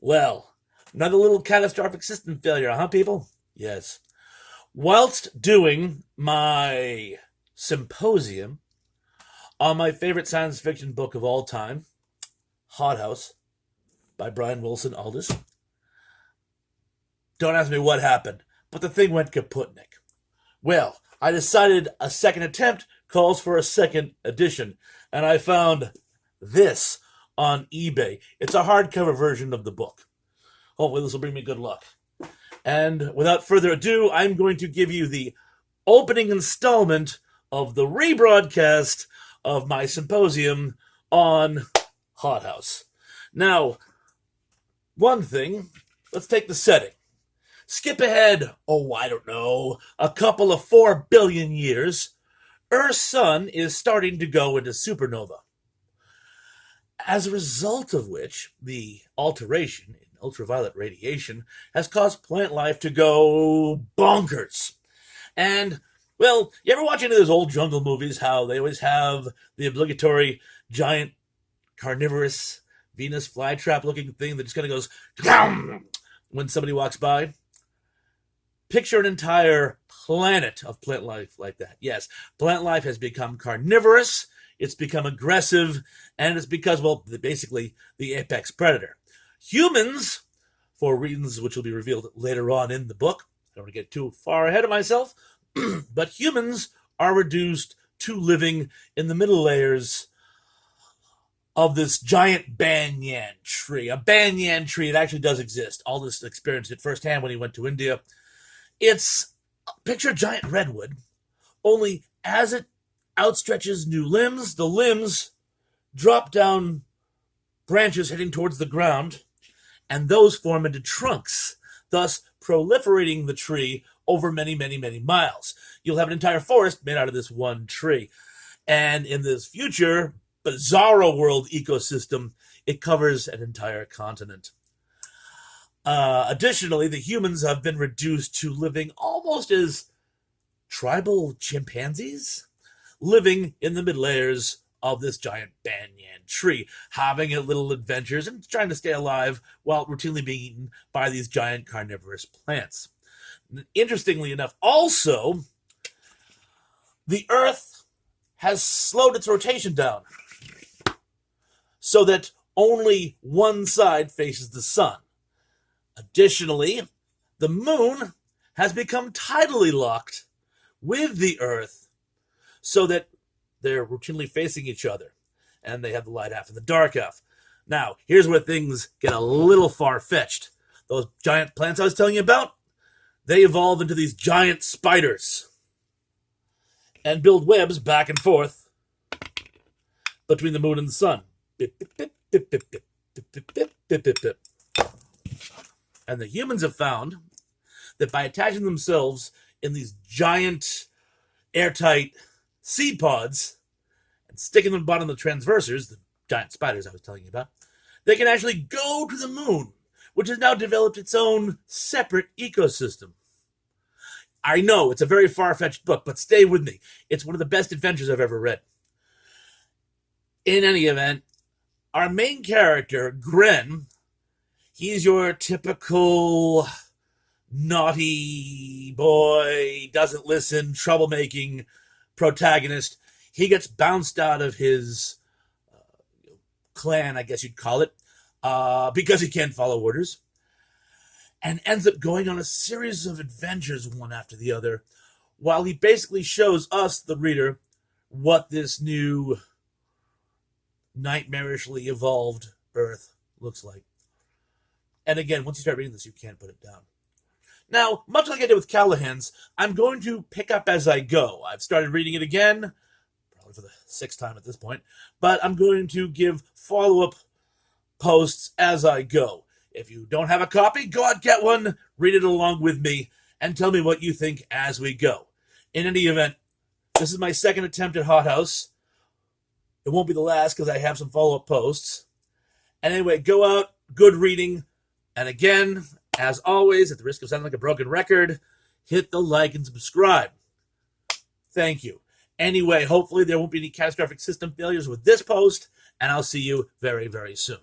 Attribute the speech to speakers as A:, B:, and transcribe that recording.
A: Well, another little catastrophic system failure, huh, people? Yes. Whilst doing my symposium on my favorite science fiction book of all time, Hothouse, by Brian Wilson Aldiss, don't ask me what happened, but the thing went kaputnik. Well, I decided a second attempt calls for a second edition, and I found this on eBay. It's a hardcover version of the book. Hopefully this will bring me good luck. And without further ado, I'm going to give you the opening installment of the rebroadcast of my symposium on Hothouse. Now, one thing, let's take the setting. Skip ahead, I don't know, a couple of 4 billion years. Earth's sun is starting to go into supernova. As a result of which, the alteration in ultraviolet radiation has caused plant life to go bonkers. And, well, you ever watch any of those old jungle movies, how they always have the obligatory giant carnivorous Venus flytrap looking thing that just kind of goes when somebody walks by? Picture an entire planet of plant life like that. Yes, plant life has become carnivorous, it's become aggressive, and it's because, well, basically the apex predator. Humans, for reasons which will be revealed later on in the book, I don't want to get too far ahead of myself, but humans are reduced to living in the middle layers of this giant banyan tree. A banyan tree, it actually does exist. Aldiss experienced it firsthand when he went to India. It's, picture a giant redwood, only as it outstretches new limbs, the limbs drop down branches heading towards the ground, and those form into trunks, thus proliferating the tree over many, many, many miles. You'll have an entire forest made out of this one tree. And in this future bizarro world ecosystem, it covers an entire continent. Additionally, the humans have been reduced to living almost as tribal chimpanzees, living in the mid layers of this giant banyan tree, having little adventures and trying to stay alive while routinely being eaten by these giant carnivorous plants. Interestingly enough, also, the Earth has slowed its rotation down so that only one side faces the sun. Additionally, the moon has become tidally locked with the Earth so that they're routinely facing each other, and they have the light half and the dark half. Now, here's where things get a little far-fetched. Those giant plants I was telling you about, they evolve into these giant spiders and build webs back and forth between the moon and the sun. Bip, bip, bip, bip, bip, bip, bip, bip, bip, bip, bip. And the humans have found that by attaching themselves in these giant, airtight seed pods and sticking them at the bottom of the transversers, the giant spiders I was telling you about, they can actually go to the moon, which has now developed its own separate ecosystem. I know, it's a very far-fetched book, but stay with me. It's one of the best adventures I've ever read. In any event, our main character, Gren, he's your typical naughty boy, doesn't listen, troublemaking protagonist. He gets bounced out of his clan, I guess you'd call it, because he can't follow orders, and ends up going on a series of adventures one after the other, while he basically shows us, the reader, what this new nightmarishly evolved Earth looks like. And again, once you start reading this, you can't put it down. Now, much like I did with Callahan's, I'm going to pick up as I go. I've started reading it again, probably for the 6th time at this point, but I'm going to give follow-up posts as I go. If you don't have a copy, go out, get one, read it along with me, and tell me what you think as we go. In any event, this is my 2nd attempt at Hothouse. It won't be the last because I have some follow-up posts. And anyway, go out, good reading, and again, as always, at the risk of sounding like a broken record, hit the like and subscribe. Thank you. Anyway, hopefully there won't be any catastrophic system failures with this post, and I'll see you very, very soon.